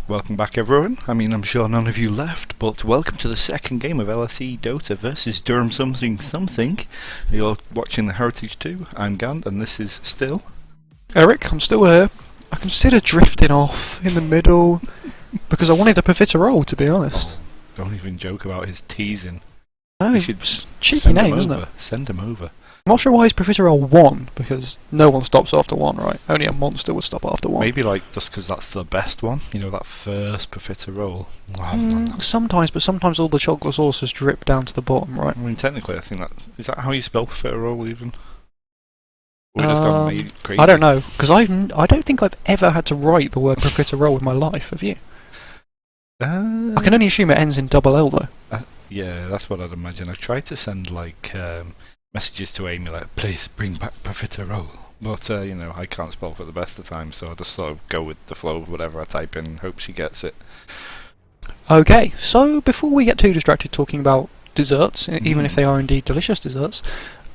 Welcome back everyone. I'm sure none of you left, but welcome to the second game of LSE Dota versus Durham something. You're watching the Heritage 2. I'm Gand, and this is still... Eric, I'm still here. I consider drifting off in the middle, because I wanted a profiterole, to be honest. Oh, don't even joke about his teasing. No, it's cheeky name, isn't it? Send him over. I'm not sure why his profiterole 1, because no one stops after 1, right? Only a monster would stop after 1. Maybe just because that's the best one, you know, that first profiterole. Sometimes, but sometimes all the chocolate sauces drip down to the bottom, right? Technically I think is that how you spell profiterole even? Or just got made crazy? I don't know, because I don't think I've ever had to write the word profiterole in my life, have you? I can only assume it ends in double L though. Yeah, that's what I'd imagine. I've tried to send messages to Amy like, please bring back profiterole. But, you know, I can't spell for the best of times, so I just sort of go with the flow of whatever I type in and hope she gets it. Okay, so before we get too distracted talking about desserts, even if they are indeed delicious desserts,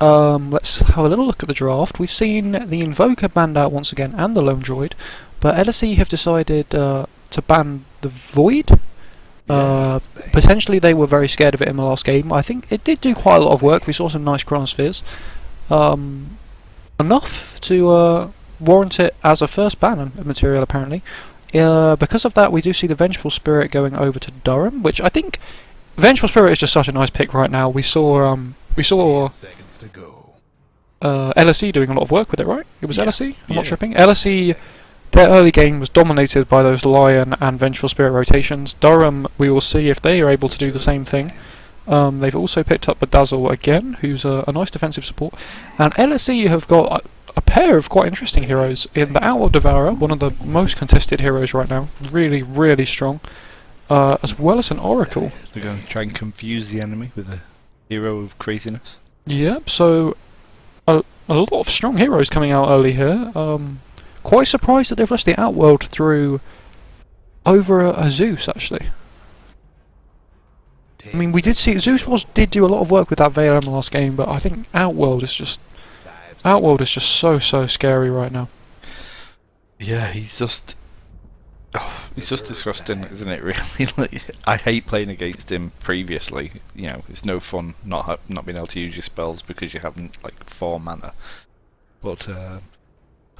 let's have a little look at the draft. We've seen the Invoker banned out once again and the Lone Droid, but LSE have decided to ban the Void. Potentially they were very scared of it in the last game. I think it did do quite a lot of work. We saw some nice chronospheres. Enough to warrant it as a first ban material apparently. Because of that we do see the Vengeful Spirit going over to Durham, which I think Vengeful Spirit is just such a nice pick right now. We saw LSE doing a lot of work with it, right? It was LSE? I'm not tripping. LSE, their early game was dominated by those Lion and Vengeful Spirit rotations. Durham, we will see if they are able to do the same thing. They've also picked up Bedazzle again, who's a nice defensive support. And LSE have got a pair of quite interesting heroes in the Outworld Devourer, one of the most contested heroes right now. Really, really strong. As well as an Oracle. They're going to try and confuse the enemy with a hero of craziness. Yep, so a lot of strong heroes coming out early here. Quite surprised that they've left the Outworld through over a Zeus, actually. I mean, we did see Zeus did do a lot of work with that Veil in the last game, but I think Outworld is just so scary right now. Yeah, he's just disgusting, isn't it? Really, like, I hate playing against him. Previously, you know, it's no fun not being able to use your spells because you haven't like 4 mana. But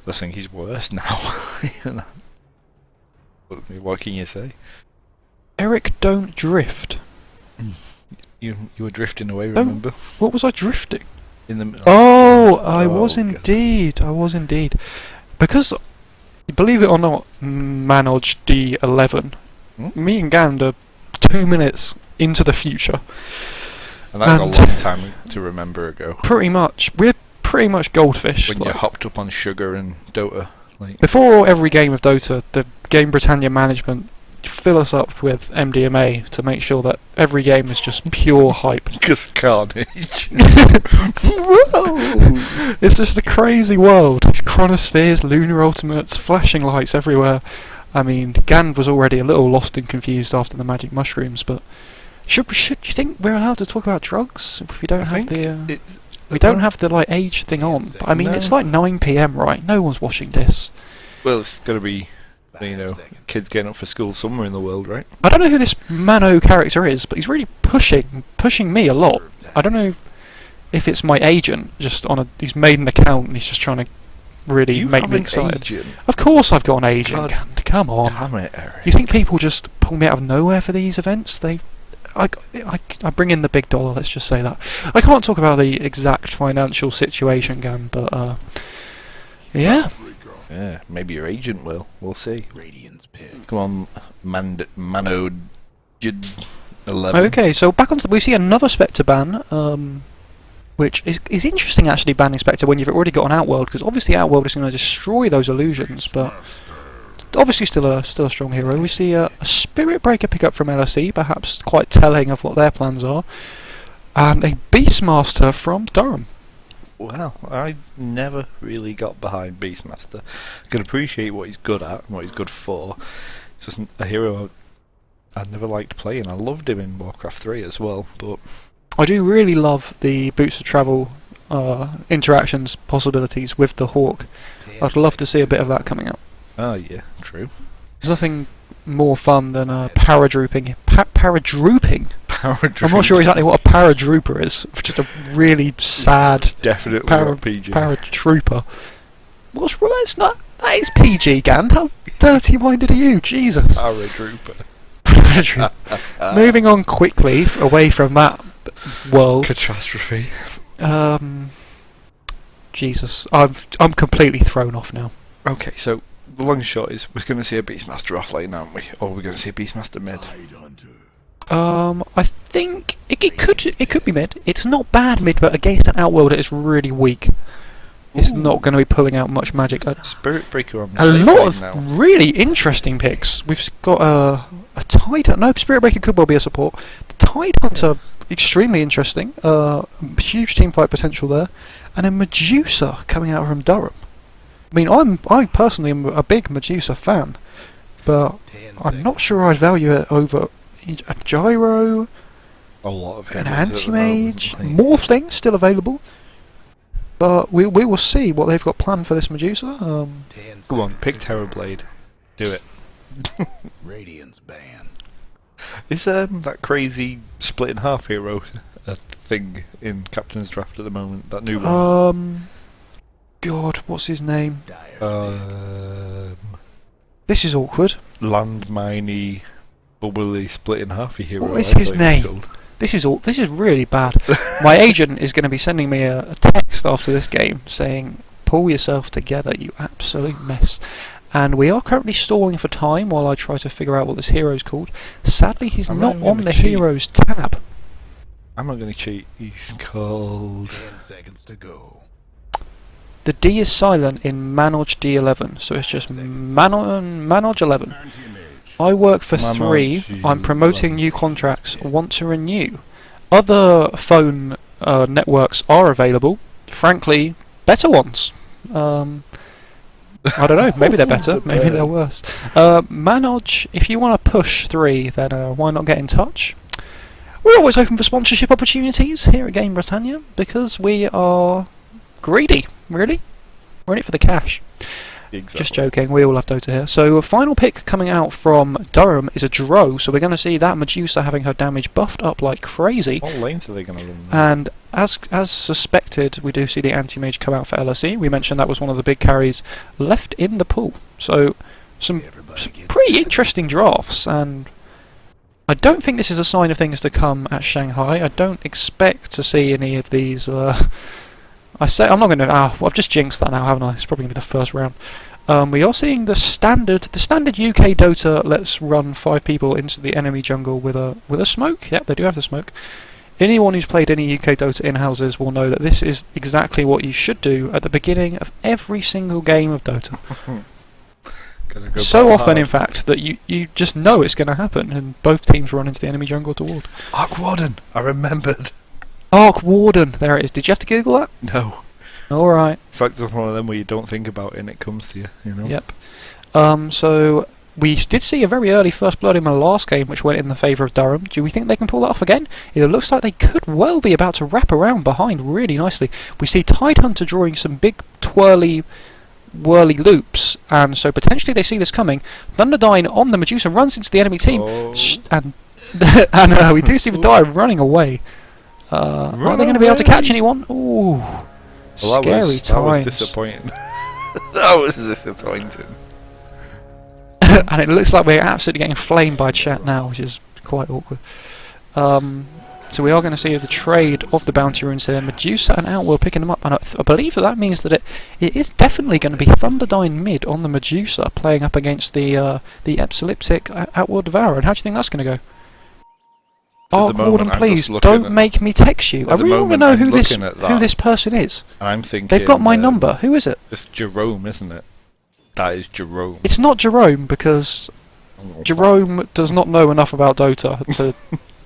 I think he's worse now. You know? What can you say? Eric, don't drift. You were drifting away, remember? What was I drifting? In the Oh, I was indeed. Because, believe it or not, Manoj D11, me and Gand are 2 minutes into the future. And that's a long time to remember ago. Pretty much. We're pretty much goldfish. When you hopped up on sugar in Dota. Like. Before every game of Dota, the GameBritannia management fill us up with MDMA to make sure that every game is just pure hype. Because carnage. It's just a crazy world. Chronospheres, lunar ultimates, flashing lights everywhere. I mean, Gand was already a little lost and confused after the magic mushrooms, but should you think we're allowed to talk about drugs if we don't have the we don't have the like age thing on? But, I mean, it's like 9 PM, right? No one's watching this. Well, it's gotta be, you know, kids getting up for school somewhere in the world, right? I don't know who this Mano character is, but he's really pushing me a lot. I don't know if it's my agent, he's made an account and he's just trying to really make me excited. Agent? Of course I've got an agent, Gand, come on. Damn it, Eric. You think people just pull me out of nowhere for these events? I bring in the big dollar, let's just say that. I can't talk about the exact financial situation, Gand, but yeah. Yeah, maybe your agent will. We'll see. Come on, Mano 11. Okay, so back onto we see another Spectre ban, which is interesting actually, banning Spectre when you've already got an Outworld, because obviously Outworld is going to destroy those illusions, but obviously still a strong hero. We see a Spirit Breaker pickup from LSE, perhaps quite telling of what their plans are, and a Beastmaster from Durham. Well, I never really got behind Beastmaster. I can appreciate what he's good at and what he's good for. It's just a hero I never liked playing. I loved him in Warcraft 3 as well, but I do really love the Boots of Travel interactions possibilities with the Hawk. I'd love to see a bit of that coming out. Oh yeah, true. There's nothing more fun than paradrooping. Paradrooping? I'm not sure exactly what a paradrooper is. Just a really sad Definitely not PG. paratrooper. That's not. That is PG, Gand. How dirty-minded are you? Jesus. Paratrooper. Moving on quickly away from that world. Catastrophe. Jesus, I'm completely thrown off now. Okay, so the long shot is we're going to see a Beastmaster off lane, aren't we? Or we're going to see a Beastmaster mid. I think it could be mid. It's not bad mid, but against an Outworld it is really weak. It's not going to be pulling out much magic. Spirit Breaker on the A safe lot lane of now. really interesting picks. We've got a Tide Hunter. No, Spirit Breaker could well be a support. The Tide Hunter, extremely interesting. Huge team fight potential there. And a Medusa coming out from Durham. I mean, I personally am a big Medusa fan, but I'm not sure I'd value it over a Gyro, A lot of an heroes at the Anti-Mage, moment. Morphling still available. But we will see what they've got planned for this Medusa. Go on, pick Terrorblade. Do it. Radiance ban. Is that crazy split in half hero a thing in Captain's Draft at the moment? That new one? God, what's his name? This is awkward. Landminey, bubbly split in half hero. What is I his thought it was name? called. This is really bad. My agent is going to be sending me a text after this game saying, "Pull yourself together, you absolute mess." And we are currently stalling for time while I try to figure out what this hero's called. Sadly, he's I'm not not on gonna the cheat. heroes tab. I'm not going to cheat. He's called... 10 seconds to go. The D is silent in Manoj D11, so it's just Manoj 11. I work for Manoj 3. I'm promoting new contracts. Want to renew. Other phone networks are available. Frankly, better ones. I don't know. Maybe they're better. Maybe they're worse. Manoj, if you want to push 3, then why not get in touch? We're always open for sponsorship opportunities here at GameBritannia because we are greedy. Really, we're in it for the cash. Exactly. Just joking, we all have Dota here. So a final pick coming out from Durham is a Dro, so we're going to see that Medusa having her damage buffed up like crazy. What lanes are they going to run? And as suspected, we do see the Anti-Mage come out for LSE. We mentioned that was one of the big carries left in the pool. So some pretty interesting drafts, and I don't think this is a sign of things to come at Shanghai. I don't expect to see any of these... I'm not going to... I've just jinxed that now, haven't I? It's probably going to be the first round. We are seeing the standard UK Dota. Let's run 5 people into the enemy jungle with a smoke. Yep, they do have the smoke. Anyone who's played any UK Dota in-houses will know that this is exactly what you should do at the beginning of every single game of Dota. Go So back often, hard. in fact, that you just know it's going to happen, and both teams run into the enemy jungle to ward. Arc Warden! I remembered! Arc Warden, there it is. Did you have to Google that? No. Alright. It's like just one of them where you don't think about it and it comes to you, you know? Yep. So we did see a very early first blood in the last game, which went in the favour of Durham. Do we think they can pull that off again? It looks like they could well be about to wrap around behind really nicely. We see Tide Hunter drawing some big whirly loops, and so potentially they see this coming. Thunderdyne on the Medusa runs into the enemy team, and we do see the Dire running away. Are they going to be able to catch anyone? Ooh, scary That was times. disappointing. That was disappointing. And it looks like we're absolutely getting flamed by chat now, which is quite awkward. So we are going to see the trade of the bounty runes here. Medusa and Outworld picking them up, and I believe that means that it is definitely going to be Thunderdyne mid on the Medusa playing up against the Epsileptic Outworld Devourer. And how do you think that's going to go? Arc Warden, please don't make me text you. I really want to know who this person is. I'm thinking They've got my number. Who is it? It's Jerome, isn't it? That is Jerome. It's not Jerome, because Jerome does not know enough about Dota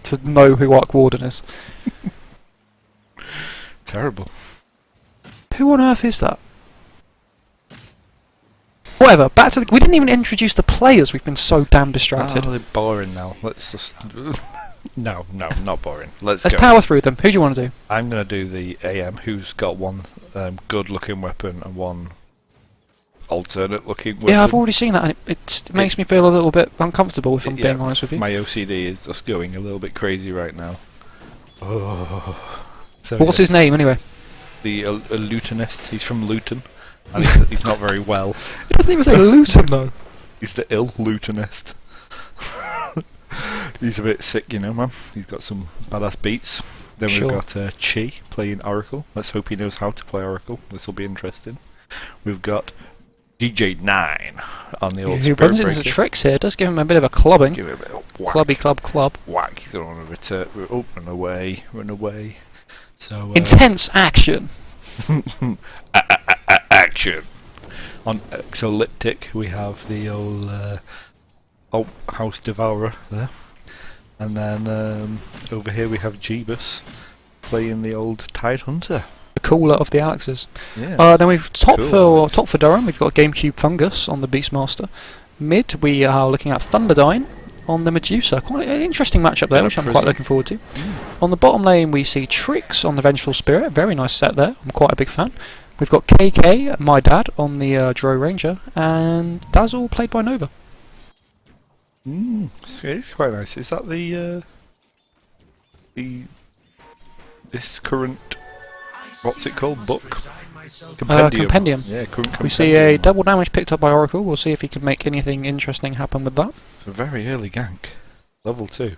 to know who Arc Warden is. Terrible. Who on earth is that? Whatever, back to we didn't even introduce the players, we've been so damn distracted. Oh, they're boring now. Let's just... No, not boring. Let's Let's go. power through them. Who do you want to do? I'm going to do the AM, who's got one good-looking weapon and one alternate looking weapon. Yeah, I've already seen that, and it makes me feel a little bit uncomfortable, if I'm being honest with you. My OCD is just going a little bit crazy right now. Oh. So What's his name, anyway? The Lutonist. He's from Luton, and he's not very well. It doesn't even say Luton, though. He's the ill Lutonist. He's a bit sick, you know, man. He's got some badass beats. Then we've got Chi playing Oracle. Let's hope he knows how to play Oracle. This will be interesting. We've got DJ9 on the old Who runs into tricks here. Does give him a bit of a clubbing. Give him a bit of whack. Clubby club. Whack. He's on a return. Oh, run away. So intense action. Action. On Exolyptic, we have the old House Devourer there. And then over here we have Jeebus playing the old Tide Hunter. The cooler of the Alexes. Yeah. Then we've top for Durham, we've got GameCube Fungus on the Beastmaster. Mid, we are looking at Thunderdyne on the Medusa. Quite an interesting matchup there, which I'm quite looking forward to. On the bottom lane, we see Trix on the Vengeful Spirit. Very nice set there. I'm quite a big fan. We've got KK, my dad, on the Dro Ranger, and Dazzle played by Nova. It's quite nice. Is that this current, what's it called, book? Compendium. Yeah, current compendium. We see a double damage picked up by Oracle. We'll see if he can make anything interesting happen with that. It's a very early gank. Level 2.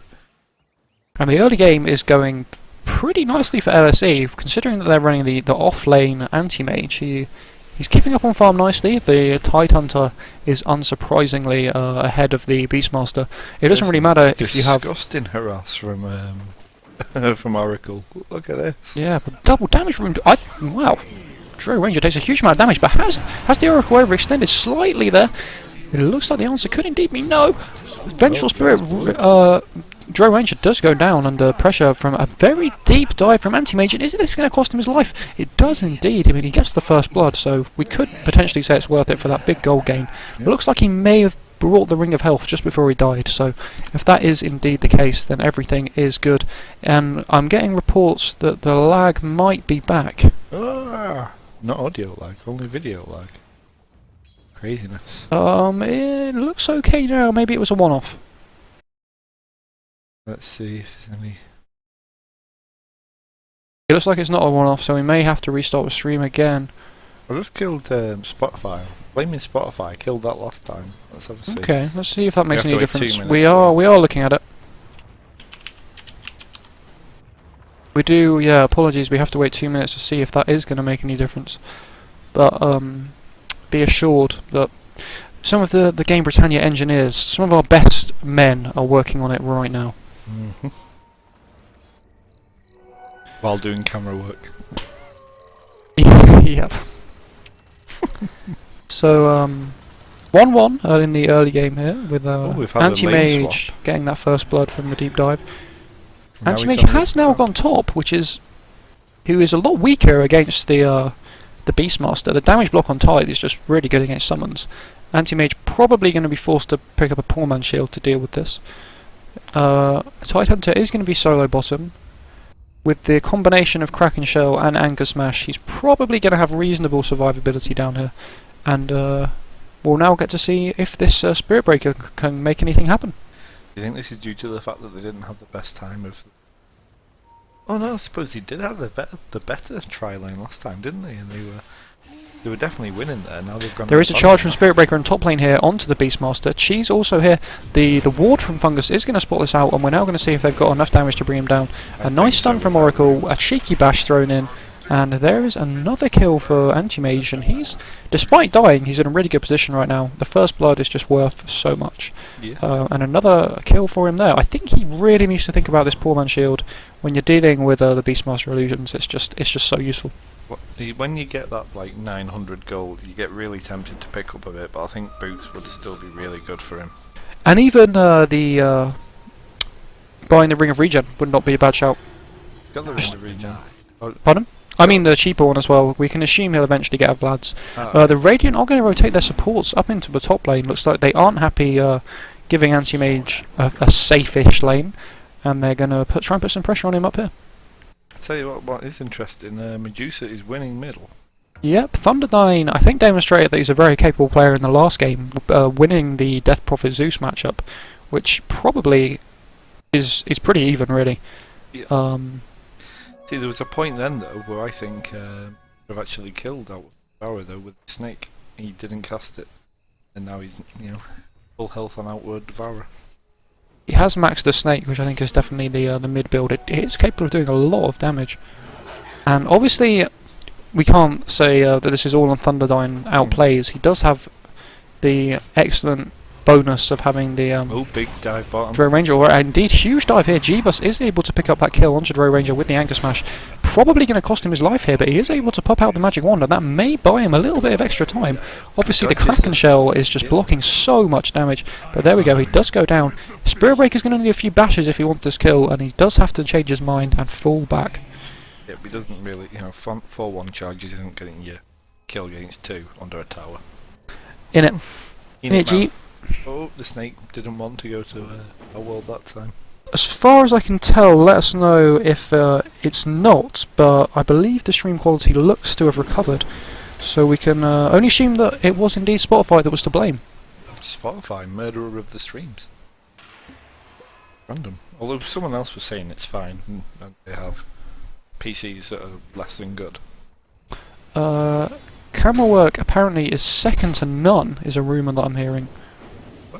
And the early game is going pretty nicely for LSE, considering that they're running the off-lane anti-mage. He's keeping up on farm nicely. The Tide Hunter is unsurprisingly ahead of the Beastmaster. It doesn't really matter if you have... Disgusting harass from from Oracle. Look at this. Yeah, but double damage room... wow. Dro Ranger takes a huge amount of damage, but has the Oracle overextended slightly there? It looks like the answer could indeed be no. Vengeful Spirit... Dro Ranger does go down under pressure from a very deep dive from Anti-Mage, and is this going to cost him his life? It does indeed. I mean, he gets the first blood, so we could potentially say it's worth it for that big gold gain. It looks like he may have brought the Ring of Health just before he died, so if that is indeed the case, then everything is good. And I'm getting reports that the lag might be back. Not audio lag, only video lag. Craziness. It looks okay now. Maybe it was a one-off. Let's see if there's any... It looks like it's not a one-off, so we may have to restart the stream again. I just killed Spotify. Blaming Spotify, I killed that last time. Let's have a see. Okay, let's see if that makes any difference. 2 We minutes, are looking at it. We do, yeah, apologies, we have to wait 2 minutes to see if that is going to make any difference. But be assured that some of the GameBritannia engineers, some of our best men are working on it right now. While doing camera work. Yep. So, 1-1 in the early game here, with Anti-Mage getting that first blood from the deep dive. Anti-Mage has now gone top, who is a lot weaker against the Beastmaster. The damage block on Tide is just really good against summons. Anti-Mage probably going to be forced to pick up a poor man's shield to deal with this. Tide Hunter is going to be solo bottom. With the combination of Kraken Shell and Anchor Smash, he's probably going to have reasonable survivability down here. And we'll now get to see if this Spirit Breaker can make anything happen. Do you think this is due to the fact that they didn't have the best time of... Oh no, I suppose they did have the better try lane last time, didn't they? And they were definitely winning there. Now they've gone. There is a charge from Spirit Breaker in top lane here onto the Beastmaster. Chi's also here. The ward from Fungus is going to spot this out, and we're now going to see if they've got enough damage to bring him down. A nice stun from Oracle, a cheeky bash thrown in, and there is another kill for Anti-Mage, and he's, despite dying, he's in a really good position right now. The first blood is just worth so much. Yeah. And another kill for him there. I think he really needs to think about this poor man's shield. When you're dealing with the Beastmaster illusions, it's just so useful. When you get that like 900 gold, you get really tempted to pick up a bit, but I think boots would still be really good for him. And even buying the Ring of Regen would not be a bad shout. Got the Ring of Regen. Pardon? I mean the cheaper one as well. We can assume he'll eventually get a Vlad's. The Radiant are going to rotate their supports up into the top lane. Looks like they aren't happy giving Anti-Mage a safe-ish lane, and they're going to try and put some pressure on him up here. I'll tell you what is interesting, Medusa is winning middle. Yep, Thunderdyne I think demonstrated that he's a very capable player in the last game, winning the Death Prophet Zeus matchup, which probably is pretty even really. Yeah. See, there was a point then though where I think I've actually killed Outward though with the snake. He didn't cast it, and now he's full health on Outward Devourer. He has maxed the snake, which I think is definitely the mid build. It is capable of doing a lot of damage, and obviously we can't say that this is all on Thunderdyne outplays. He does have the excellent bonus of having the Big dive bottom. Dro Ranger, or indeed huge dive here. Jeebus is able to pick up that kill onto Dro Ranger with the Anchor Smash. Probably going to cost him his life here, but he is able to pop out the Magic Wand, and that may buy him a little bit of extra time. Obviously the Kraken Shell is just blocking so much damage, but there we go, he does go down. Spirit Breaker's going to need a few bashes if he wants this kill, and he does have to change his mind and fall back. Yeah, but he doesn't really, 4-1 charges isn't getting you kill against 2 under a tower. In it. In it, man. G. Oh, the snake didn't want to go to a world that time. As far as I can tell, let us know if it's not, but I believe the stream quality looks to have recovered, so we can only assume that it was indeed Spotify that was to blame. Spotify, murderer of the streams. Random. Although someone else was saying it's fine, and they have PCs that are less than good. Camera work apparently is second to none, is a rumour that I'm hearing.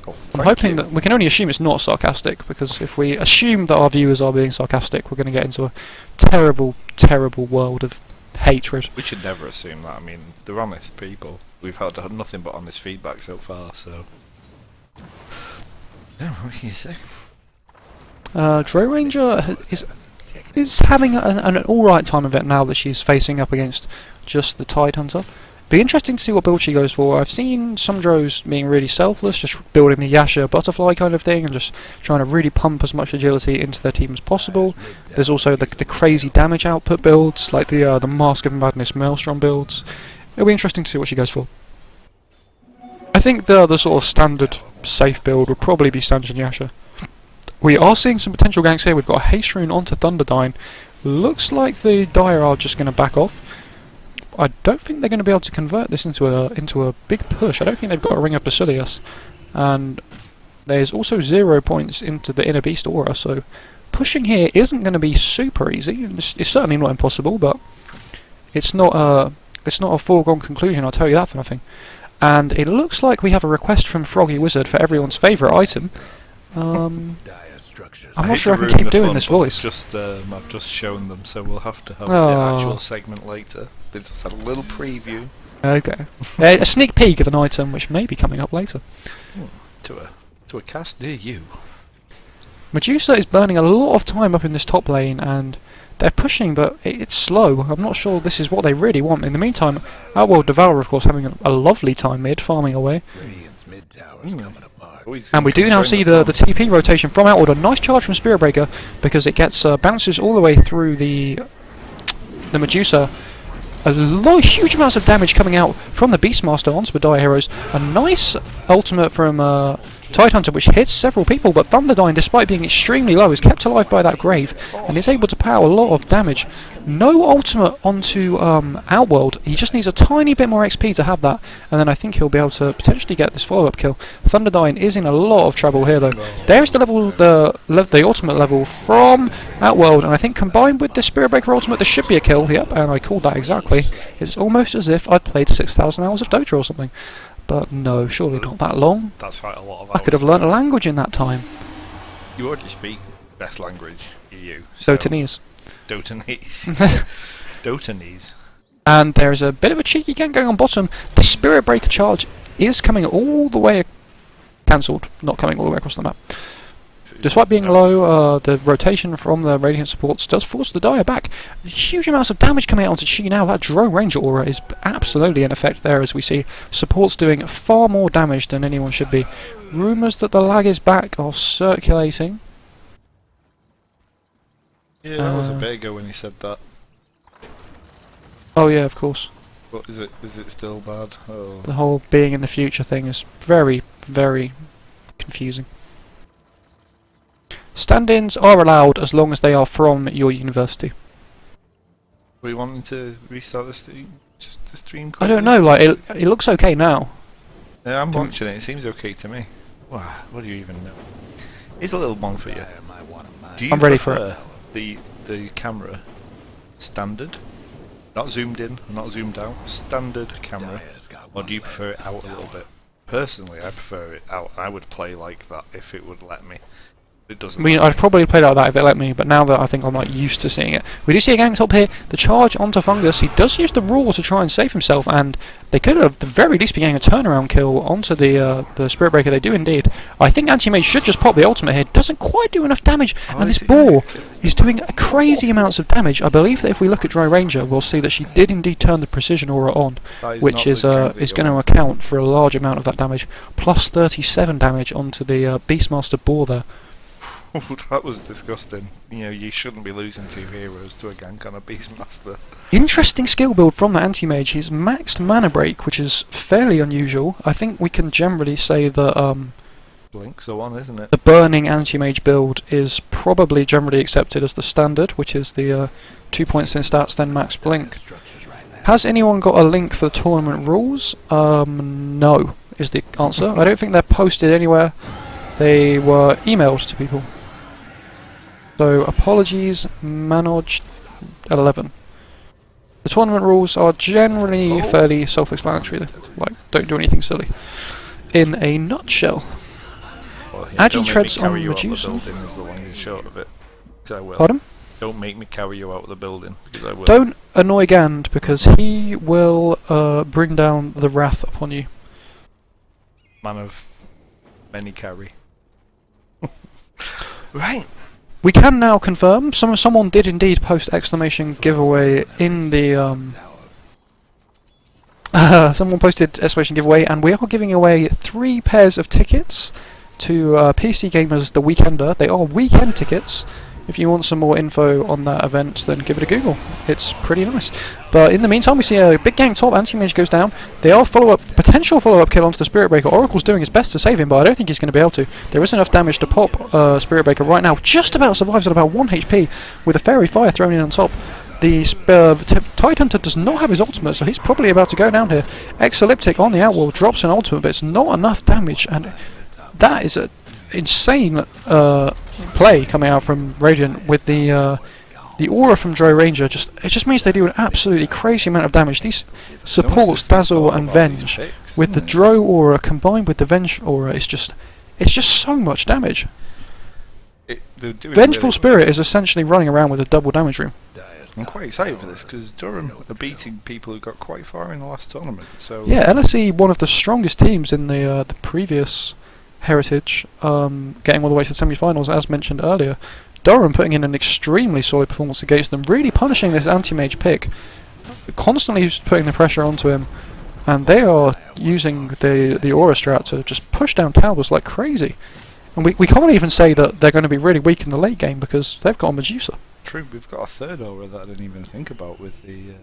Well, I'm hoping that we can only assume it's not sarcastic, because if we assume that our viewers are being sarcastic, we're going to get into a terrible, terrible world of hatred. We should never assume that. I mean, they're honest people. We've had nothing but honest feedback so far, so. Yeah, what can you say? Dro Ranger is having an alright time of it now that she's facing up against just the Tidehunter. Be interesting to see what build she goes for. I've seen some Dros being really selfless, just building the Yasha butterfly kind of thing and just trying to really pump as much agility into their team as possible. There's also the crazy damage output builds, like the Mask of Madness Maelstrom builds. It'll be interesting to see what she goes for. I think the sort of standard safe build would probably be Sanjin Yasha. We are seeing some potential ganks here. We've got a Haste Rune onto Thunderdyne. Looks like the Dire are just going to back off. I don't think they're going to be able to convert this into a big push. I don't think they've got a Ring of Basilius. And there's also 0 points into the Inner Beast Aura, so pushing here isn't going to be super easy. It's certainly not impossible, but it's not a foregone conclusion, I'll tell you that for nothing. And it looks like we have a request from Froggy Wizard for everyone's favourite item. I'm not sure I can keep doing this voice. I've just shown them, so we'll have to have the actual segment later. They've just had a little preview. Okay. A sneak peek of an item which may be coming up later. To a cast near you. Medusa is burning a lot of time up in this top lane, and they're pushing, but it's slow. I'm not sure this is what they really want. In the meantime, Outworld Devourer, of course, having a lovely time mid, farming away. And we do now see the TP rotation from Outworld. A nice charge from Spirit Breaker, because it gets bounces all the way through the Medusa. Huge amounts of damage coming out from the Beastmaster onto the Dire Heroes. A nice ultimate from Tidehunter, which hits several people, but Thunderdyne, despite being extremely low, is kept alive by that grave and is able to power a lot of damage. No ultimate onto Outworld. He just needs a tiny bit more XP to have that, and then I think he'll be able to potentially get this follow-up kill. Thunderdyne is in a lot of trouble here, though. There's the ultimate level from Outworld, and I think combined with the Spirit Breaker ultimate, there should be a kill. Yep, and I called that exactly. It's almost as if I'd played 6,000 hours of Dota or something. But no, surely not that long. That's quite a lot of hours. I could have learnt a language in that time. You already speak best language, EU. So Dotanese. Dotanese. Dotanese. And there is a bit of a cheeky gank going on bottom. The Spirit Breaker charge is coming all the way... cancelled, not coming all the way across the map. Despite being low, the rotation from the Radiant supports does force the Dire back. Huge amounts of damage coming out onto Chi now. That Dro Ranger aura is absolutely in effect there, as we see supports doing far more damage than anyone should be. Rumours that the lag is back are circulating. Yeah, that was a bit ago when he said that. Oh yeah, of course. What is it? Is it still bad? Oh. The whole being in the future thing is very, very confusing. Stand-ins are allowed as long as they are from your university. Are we wanting to restart this Just to stream I quickly? don't know. Like it looks okay now. Yeah, I'm watching it. It seems okay to me. Wow, what do you even know? Here's a little one for you. Do you I'm ready for prefer the camera standard, not zoomed in, not zoomed out, standard camera, or do you prefer it out a little bit? Personally, I prefer it out. I would play like that if it would let me. It doesn't. I mean, I'd probably play like that if it let me, but now that I think I'm like used to seeing it. We do see a gang top here, the charge onto Fungus. He does use the Raw to try and save himself, and they could have at the very least be getting a turnaround kill onto the Spirit Breaker. They do indeed. I think Anti-Mage should just pop the ultimate here. Doesn't quite do enough damage, and this boar is doing crazy amounts of damage. I believe that if we look at Dry Ranger, we'll see that she did indeed turn the Precision Aura on, which is going to account for a large amount of that damage. Plus 37 damage onto the Beastmaster boar there. That was disgusting. You know, you shouldn't be losing 2 heroes to a gank on a Beastmaster. Interesting skill build from the Anti-Mage. He's maxed Mana Break, which is fairly unusual. I think we can generally say that Blink's the one, isn't it? the Burning Anti-Mage build is probably generally accepted as the standard, which is the 2 points in stats, then max Blink. Has anyone got a link for the tournament rules? No, is the answer. I don't think they're posted anywhere. They were emailed to people. So apologies, Manoj 11. The tournament rules are generally fairly self-explanatory. Like, don't do anything silly. In a nutshell, Well, Agi treads on Medusa. building is the long and short of it. 'Cause I will. Pardon? Don't make me carry you out of the building, because I will. Don't annoy Gand, because he will bring down the wrath upon you. Man of many carry. Right. We can now confirm someone did indeed post exclamation giveaway in the someone posted exclamation giveaway, and we are giving away 3 pairs of tickets to PC Gamers the Weekender. They are weekend tickets. If you want some more info on that event, then give it a Google. It's pretty nice. But in the meantime, we see a big gang top. Anti-Mage goes down. They are potential follow-up kill onto the Spirit Breaker. Oracle's doing his best to save him, but I don't think he's going to be able to. There is enough damage to pop Spirit Breaker right now. Just about survives at about 1 HP with a Fairy Fire thrown in on top. The Tidehunter does not have his ultimate, so he's probably about to go down here. Exolyptic on the Outworld drops an ultimate, but it's not enough damage, and that is an insane play coming out from Radiant with the aura from Dry Ranger. It just means they do an absolutely crazy amount of damage. These supports Dazzle and Venge with the Dro aura combined with the Venge aura, it's just so much damage. Vengeful Spirit is essentially running around with a double damage room. I'm quite excited for this because Durham are beating people who got quite far in the last tournament. So yeah, LSE, one of the strongest teams in the previous Heritage, getting all the way to the semi-finals, as mentioned earlier. Durham putting in an extremely solid performance against them, really punishing this Anti-Mage pick, constantly putting the pressure onto him, and they are using the Aura strat to just push down towers like crazy. And we can't even say that they're going to be really weak in the late game because they've got a Medusa. True, we've got a third Aura that I didn't even think about with the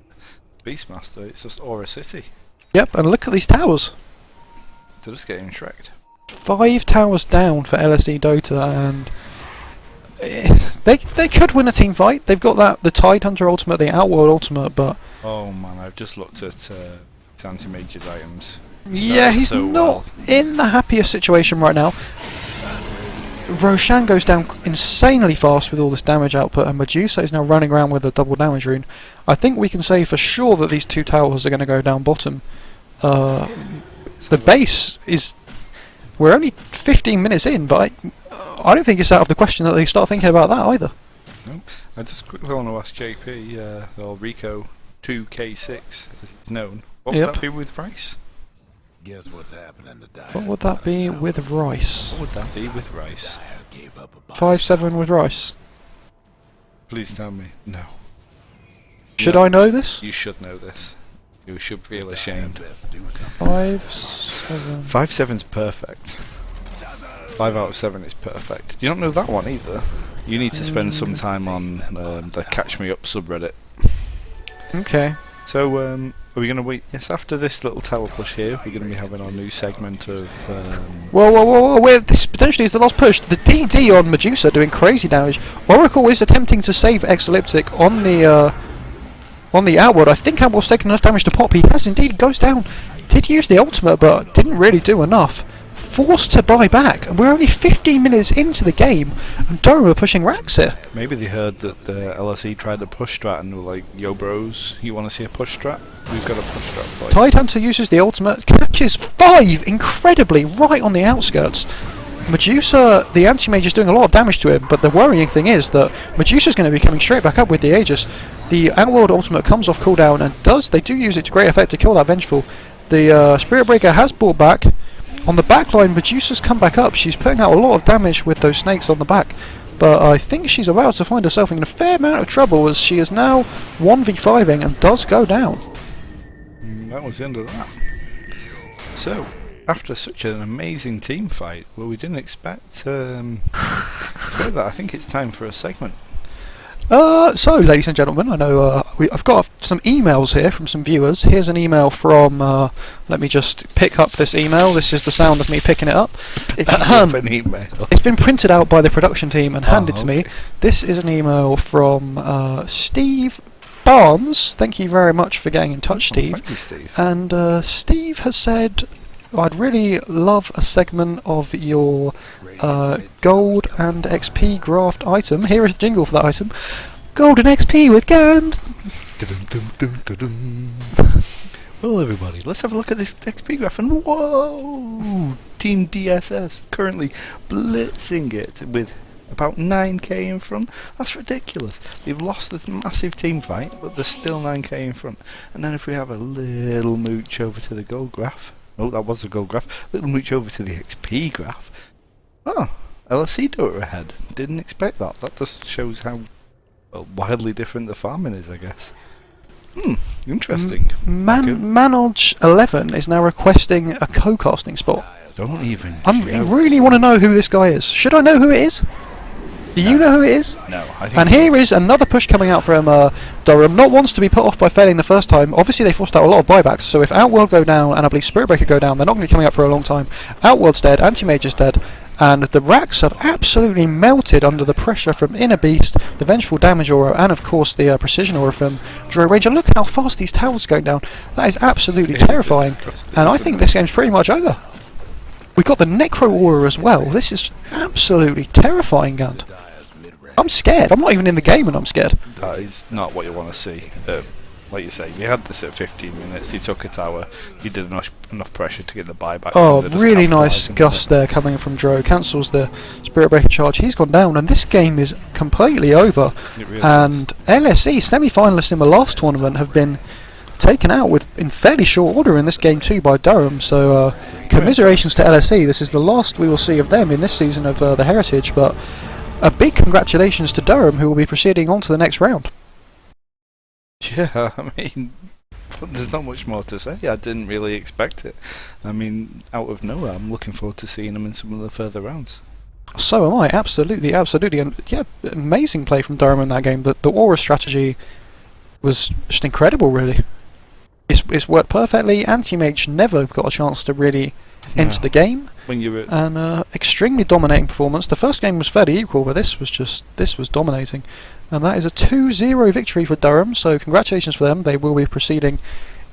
Beastmaster. It's just Aura City. Yep, and look at these towers. They're just getting shreked. 5 towers down for LSE Dota, and they could win a team fight. They've got the Tidehunter ultimate, the Outworld ultimate, but Oh man, I've just looked at Anti-Mage's items. yeah, he's so not in the happiest situation right now. Ro16 goes down insanely fast with all this damage output, and Medusa is now running around with a double damage rune. I think we can say for sure that these 2 towers are going to go down bottom. The base is... We're only 15 minutes in, but I don't think it's out of the question that they start thinking about that either. No. I just quickly want to ask JP, or Rico 2K6, as it's known. What would that be with Rice? Guess what's happening to Dyer? What would that be with Rice? What would that be with Rice? 5-7 with Rice. Please tell me. No. Should I know this? You should know this. You should feel ashamed. 5-7. 5-7's perfect. 5 out of 7 is perfect. You don't know that one either. You need to spend some time on the Catch Me Up subreddit. Okay. So, are we going to wait? Yes, after this little tower push here, we're going to be having our new segment of... Whoa, this potentially is the last push. The DD on Medusa doing crazy damage. Oracle is attempting to save Exolyptic on the on the Outward. I think Outward's taken enough damage to pop. He has indeed, goes down. Did use the ultimate, but didn't really do enough. Forced to buy back, and we're only 15 minutes into the game, and Durham are pushing racks here. Maybe they heard that the LSE tried to push strat and were like, yo bros, you want to see a push strat? We've got a push strat for you. Tide Hunter uses the ultimate, catches 5 incredibly right on the outskirts. Medusa, the anti-mage, is doing a lot of damage to him, but the worrying thing is that Medusa's going to be coming straight back up with the Aegis. The Outworld ultimate comes off cooldown, and they do use it to great effect to kill that Vengeful. The Spirit Breaker has brought back. On the back line, Medusa's come back up. She's putting out a lot of damage with those snakes on the back. But I think she's about to find herself in a fair amount of trouble, as she is now 1v5ing and does go down. That was the end of that. So, after such an amazing team fight, well, we didn't expect that, I think it's time for a segment. So, ladies and gentlemen, I know I've got some emails here from some viewers. Here's an email from, let me just pick up this email. This is the sound of me picking it up. An email. It's been printed out by the production team and handed to me. This is an email from Steve Barnes. Thank you very much for getting in touch, Steve. Thank you, Steve. And Steve has said, I'd really love a segment of your gold and XP graft item. Here is the jingle for that item. Gold and XP with Gand. Well, everybody, let's have a look at this XP graph, and whoa! Team DSS currently blitzing it with about 9k in front. That's ridiculous. They've lost this massive team fight, but there's still 9k in front. And then if we have a little mooch over to the gold graph, oh, that was the gold graph. Little mooch over to the XP graph. Oh, LSE do it ahead. Didn't expect that. That just shows how wildly different the farming is, I guess. Interesting. Manoj11 is now requesting a co-casting spot. Don't even. I really want to know who this guy is. Should I know who it is? Do you know who it is? No, I think. And here is another push coming out from Durham. Not once to be put off by failing the first time. Obviously, they forced out a lot of buybacks. So if Outworld go down and I believe Spirit Breaker go down, they're not going to be coming out for a long time. Outworld's dead. Anti-Mage is dead. And the racks have absolutely melted under the pressure from Inner Beast, the Vengeful Damage Aura, and of course the Precision Aura from Drow Ranger. Look how fast these towers are going down. That is absolutely terrifying. And I think this game's pretty much over. We've got the Necro Aura as well. This is absolutely terrifying, Gand. I'm scared. I'm not even in the game and I'm scared. That is not what you want to see. Like you say, you had this at 15 minutes, he took a tower, you did enough pressure to get the buyback. Oh, really nice gust there coming from Drow. Cancels the Spirit Breaker charge. He's gone down, and this game is completely over. Really and LSE semi-finalists in the last tournament have been taken out in fairly short order in this game too by Durham. So commiserations to LSE. This is the last we will see of them in this season of the Heritage. But a big congratulations to Durham, who will be proceeding on to the next round. Yeah, I mean, there's not much more to say. I didn't really expect it. I mean, out of nowhere, I'm looking forward to seeing them in some of the further rounds. So am I, absolutely, absolutely. And yeah, amazing play from Durham in that game. The Aura strategy was just incredible, really. It's worked perfectly. Anti-Mage never got a chance to really enter the game. When you were and extremely dominating performance. The first game was fairly equal, but this was dominating. And that is a 2-0 victory for Durham, so congratulations for them. They will be proceeding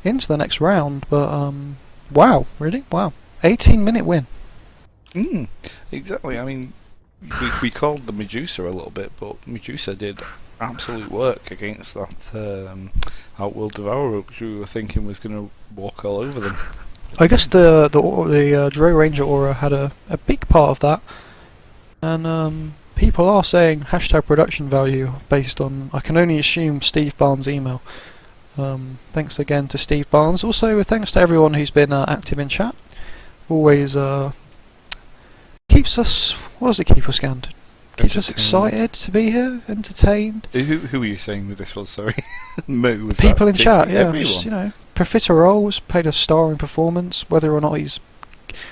into the next round. But wow, really? Wow. 18-minute win. Exactly. I mean, we called the Medusa a little bit, but Medusa did absolute work against that Outworld Devourer, which we were thinking was going to walk all over them. I guess the Drow Ranger Aura had a big part of that. And people are saying hashtag production value based on, I can only assume, Steve Barnes' email. Thanks again to Steve Barnes. Also, thanks to everyone who's been active in chat. Always keeps us. What does it keep us, Gand? Keeps us excited to be here, entertained. Who were you saying with this one? Sorry, was people in chat. Yeah, everyone? just, Profiteroles played a starring performance. Whether or not he's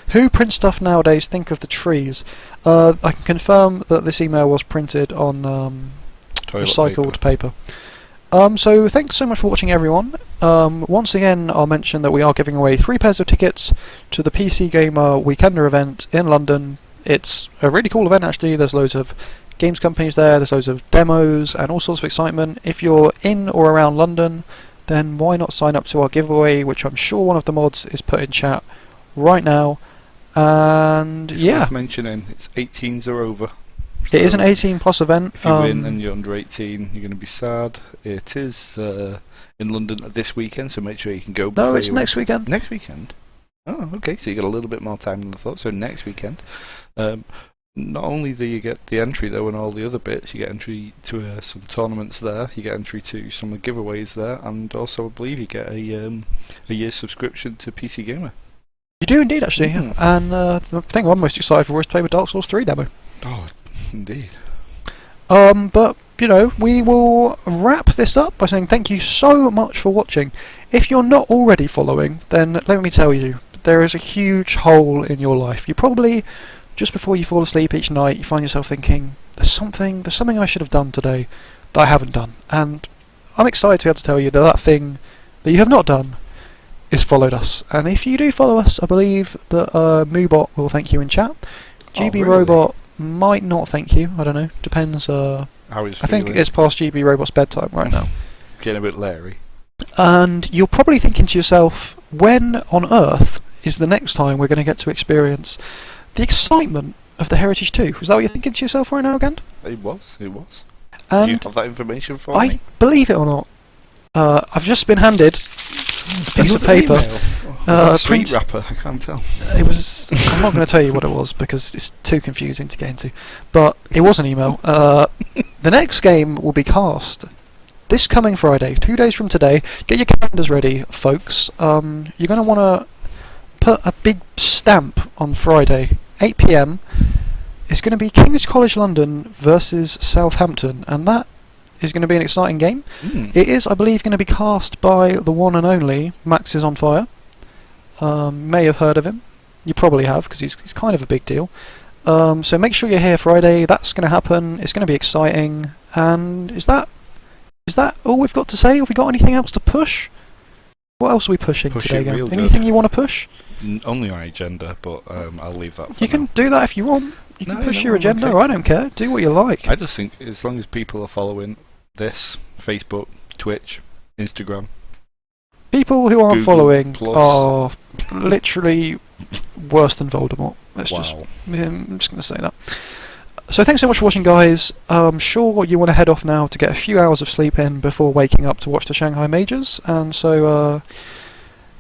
who prints stuff nowadays, think of the trees. I can confirm that this email was printed on recycled paper. So thanks so much for watching, everyone. Once again, I'll mention that we are giving away 3 pairs of tickets to the PC Gamer Weekender event in London. It's a really cool event, actually. There's loads of games companies there. There's loads of demos and all sorts of excitement. If you're in or around London, then why not sign up to our giveaway, which I'm sure one of the mods is put in chat right now. And It's yeah, worth mentioning, it's 18s or over. it is an So 18 plus event. If you win and you're under 18, you're going to be sad. It is in London this weekend, so make sure you can go. No, it's next weekend. Next weekend? Oh, okay, so you got a little bit more time than I thought. So next weekend. Not only do you get the entry though and all the other bits, you get entry to some tournaments there, you get entry to some of the giveaways there, and also I believe you get a year's subscription to PC Gamer. You do indeed, actually. And the thing I'm most excited for is to play with Dark Souls 3 demo. Oh, indeed. But, you know, we will wrap this up by saying thank you so much for watching. If you're not already following, then let me tell you, there is a huge hole in your life. You probably, just before you fall asleep each night, you find yourself thinking, there's something I should have done today that I haven't done. And I'm excited to be able to tell you that that thing that you have not done is followed us. And if you do follow us, I believe that Moobot will thank you in chat. GB really? Robot might not thank you. I don't know. Depends. How is I think it's past GB Robot's bedtime right now. getting a bit leery. And you're probably thinking to yourself, when on earth is the next time we're going to get to experience the excitement of the Heritage 2? Is that what you're thinking to yourself right now, Gand? It was. Do you And have that information for me? I believe it or not, I've just been handed a piece of paper. Was that sweet wrapper? I can't tell. It was. I'm not going to tell you what it was because it's too confusing to get into. But it was an email. The next game will be cast this coming Friday, 2 days from today. Get your calendars ready, folks. You're going to want to put a big stamp on Friday, 8 PM. It's going to be King's College London versus Southampton, and that is going to be an exciting game. It is, I believe, going to be cast by the one and only Max is on Fire. May have heard of him. You probably have, because he's kind of a big deal. So make sure you're here Friday. That's going to happen. It's going to be exciting. And is that all we've got to say? Have we got anything else to push? What else are we pushing today, Gand? Anything you want to push? Only my agenda, but I'll leave that for You can do that if you want. You can push your I'm agenda. okay. I don't care. Do what you like. I just think as long as people are following this, Facebook, Twitch, Instagram, People who aren't Google following Plus. are literally worse than Voldemort. I'm just going to say that. So thanks so much for watching, guys. I'm sure you want to head off now to get a few hours of sleep in before waking up to watch the Shanghai Majors. And so,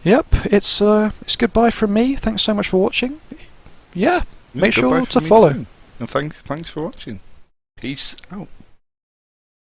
yep, it's goodbye from me. Thanks so much for watching. Yeah, make sure to follow. And thanks for watching. Peace out.